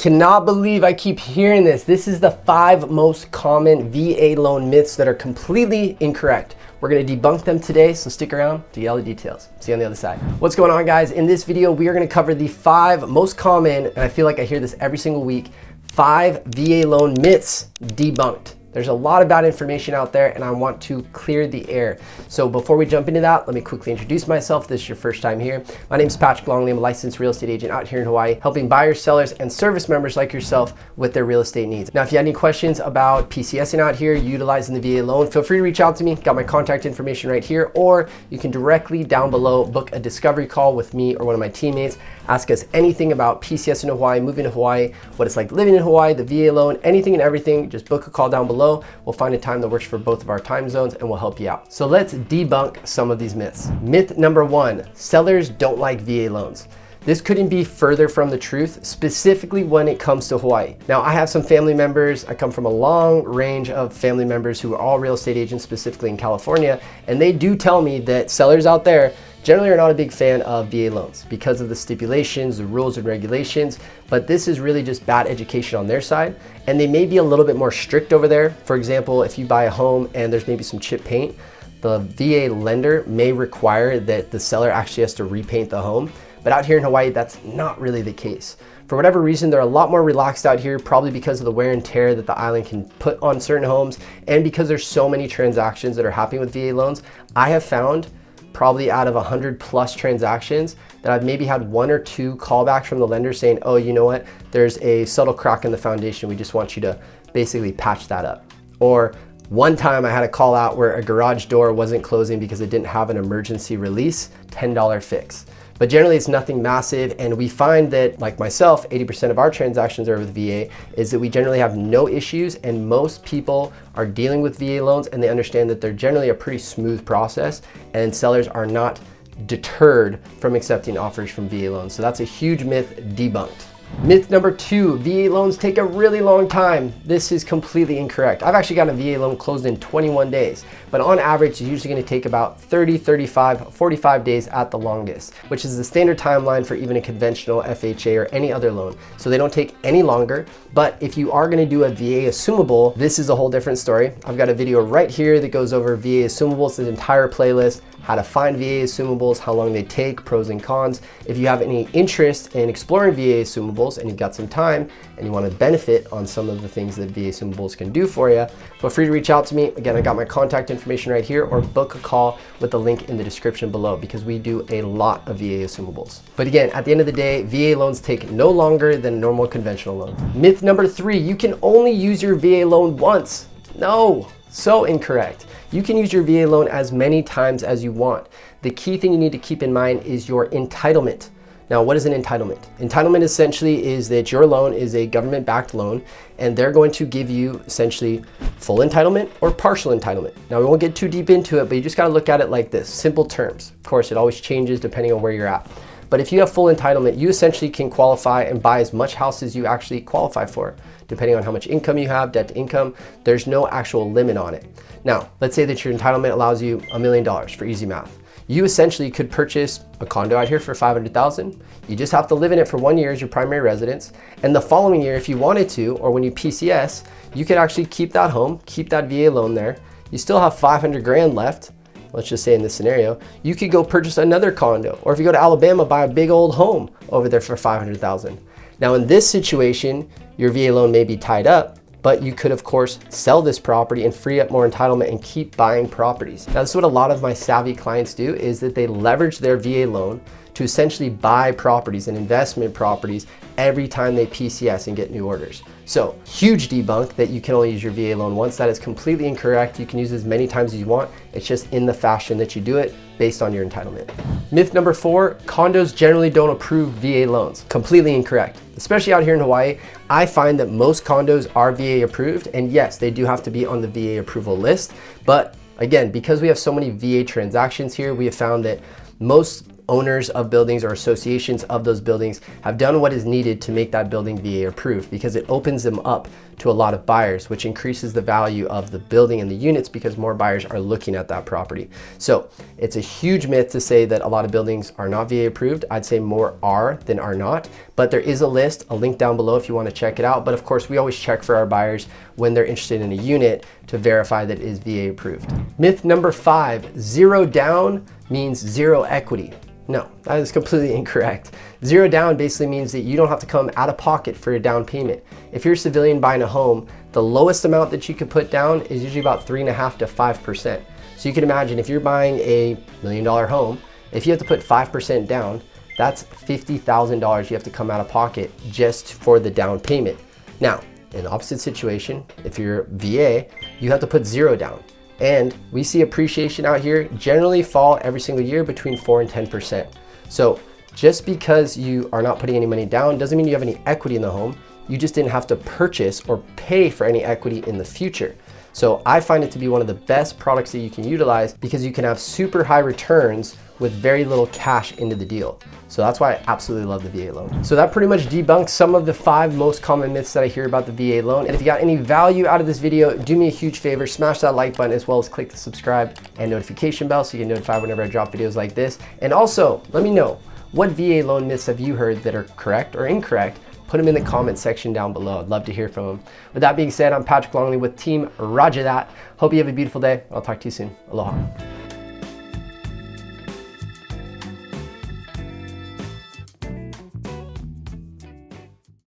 Cannot believe I keep hearing this. This is the 5 most common VA loan myths that are completely incorrect. We're gonna debunk them today, so stick around to get all the details. See you on the other side. What's going on, guys? In this video, we are gonna cover the 5 most common, and I feel like I hear this every single week, 5 VA loan myths debunked. There's a lot of bad information out there and I want to clear the air. So before we jump into that, let me quickly introduce myself. If this is your first time here. My name is Patrick Longley. I'm a licensed real estate agent out here in Hawaii, helping buyers, sellers, and service members like yourself with their real estate needs. Now, if you had any questions about PCSing out here, utilizing the VA loan, feel free to reach out to me. Got my contact information right here, or you can directly down below book a discovery call with me or one of my teammates. Ask us anything about PCS in Hawaii, moving to Hawaii, what it's like living in Hawaii, the VA loan, anything and everything. Just book a call down below. We'll find a time that works for both of our time zones and we'll help you out. So let's debunk some of these myths. Myth number 1, sellers don't like VA loans. This couldn't be further from the truth, specifically when it comes to Hawaii. Now, I have some family members. I come from a long range of family members who are all real estate agents, specifically in California, and they do tell me that sellers out there generally are not a big fan of VA loans because of the stipulations, the rules and regulations, but this is really just bad education on their side. And they may be a little bit more strict over there. For example, if you buy a home and there's maybe some chip paint, the VA lender may require that the seller actually has to repaint the home. But out here in Hawaii, that's not really the case. For whatever reason, they're a lot more relaxed out here, probably because of the wear and tear that the island can put on certain homes. And because there's so many transactions that are happening with VA loans, I have found probably out of 100+ transactions that I've maybe had 1 or 2 callbacks from the lender saying, oh, you know what, there's a subtle crack in the foundation. We just want you to basically patch that up. Or one time I had a call out where a garage door wasn't closing because it didn't have an emergency release, $10 fix. But generally it's nothing massive, and we find that, like myself, 80% of our transactions are with VA, is that we generally have no issues, and most people are dealing with VA loans and they understand that they're generally a pretty smooth process, and sellers are not deterred from accepting offers from VA loans. So that's a huge myth debunked. Myth number 2, VA loans take a really long time. This is completely incorrect. I've actually got a VA loan closed in 21 days, but on average, it's usually gonna take about 30, 35, 45 days at the longest, which is the standard timeline for even a conventional FHA or any other loan. So they don't take any longer, but if you are gonna do a VA assumable, this is a whole different story. I've got a video right here that goes over VA assumables, the entire playlist, how to find VA assumables, how long they take, pros and cons. If you have any interest in exploring VA assumables and you've got some time and you want to benefit on some of the things that VA assumables can do for you, feel free to reach out to me. Again, I got my contact information right here, or book a call with the link in the description below, because we do a lot of VA assumables. But again, at the end of the day, VA loans take no longer than a normal conventional loan. Myth number 3, you can only use your VA loan once. No, so incorrect. You can use your VA loan as many times as you want. The key thing you need to keep in mind is your entitlement. Now, what is an entitlement? Entitlement essentially is that your loan is a government-backed loan, and they're going to give you essentially full entitlement or partial entitlement. Now, we won't get too deep into it, but you just gotta look at it like this, simple terms. Of course, it always changes depending on where you're at. But if you have full entitlement, you essentially can qualify and buy as much house as you actually qualify for, depending on how much income you have, debt to income. There's no actual limit on it. Now, let's say that your entitlement allows you $1 million for easy math. You essentially could purchase a condo out here for $500,000. You just have to live in it for 1 year as your primary residence. And the following year, if you wanted to, or when you PCS, you could actually keep that home, keep that VA loan there. You still have 500 grand left. Let's just say in this scenario, you could go purchase another condo, or if you go to Alabama, buy a big old home over there for 500,000. Now in this situation, your VA loan may be tied up, but you could of course sell this property and free up more entitlement and keep buying properties. Now this is what a lot of my savvy clients do, is that they leverage their VA loan to essentially buy properties and investment properties every time they PCS and get new orders. So huge debunk that you can only use your VA loan once. That is completely incorrect. You can use it as many times as you want. It's just in the fashion that you do it based on your entitlement. Myth number 4, condos generally don't approve VA loans. Completely incorrect. Especially out here in Hawaii, I find that most condos are VA approved, and yes, they do have to be on the VA approval list. But again, because we have so many VA transactions here, we have found that most owners of buildings or associations of those buildings have done what is needed to make that building VA approved, because it opens them up to a lot of buyers, which increases the value of the building and the units because more buyers are looking at that property. So it's a huge myth to say that a lot of buildings are not VA approved. I'd say more are than are not, but there is a list, a link down below if you want to check it out. But of course, we always check for our buyers when they're interested in a unit to verify that it is VA approved. Myth number 5, zero down means zero equity. No, that is completely incorrect. Zero down basically means that you don't have to come out of pocket for a down payment. If you're a civilian buying a home, the lowest amount that you could put down is usually about 3.5% to 5%. So you can imagine if you're buying a $1 million home, if you have to put 5% down, that's $50,000 you have to come out of pocket just for the down payment. Now, in the opposite situation, if you're VA, you have to put zero down. And we see appreciation out here generally fall every single year between 4 and 10%. So just because you are not putting any money down doesn't mean you have any equity in the home. You just didn't have to purchase or pay for any equity in the future. So I find it to be one of the best products that you can utilize because you can have super high returns with very little cash into the deal. So that's why I absolutely love the VA loan. So that pretty much debunks some of the 5 most common myths that I hear about the VA loan. And if you got any value out of this video, do me a huge favor, smash that like button as well as click the subscribe and notification bell so you get notified whenever I drop videos like this. And also, let me know, what VA loan myths have you heard that are correct or incorrect? Put them in the comment section down below. I'd love to hear from them. With that being said, I'm Patrick Longley with Team Roger That. Hope you have a beautiful day. I'll talk to you soon. Aloha.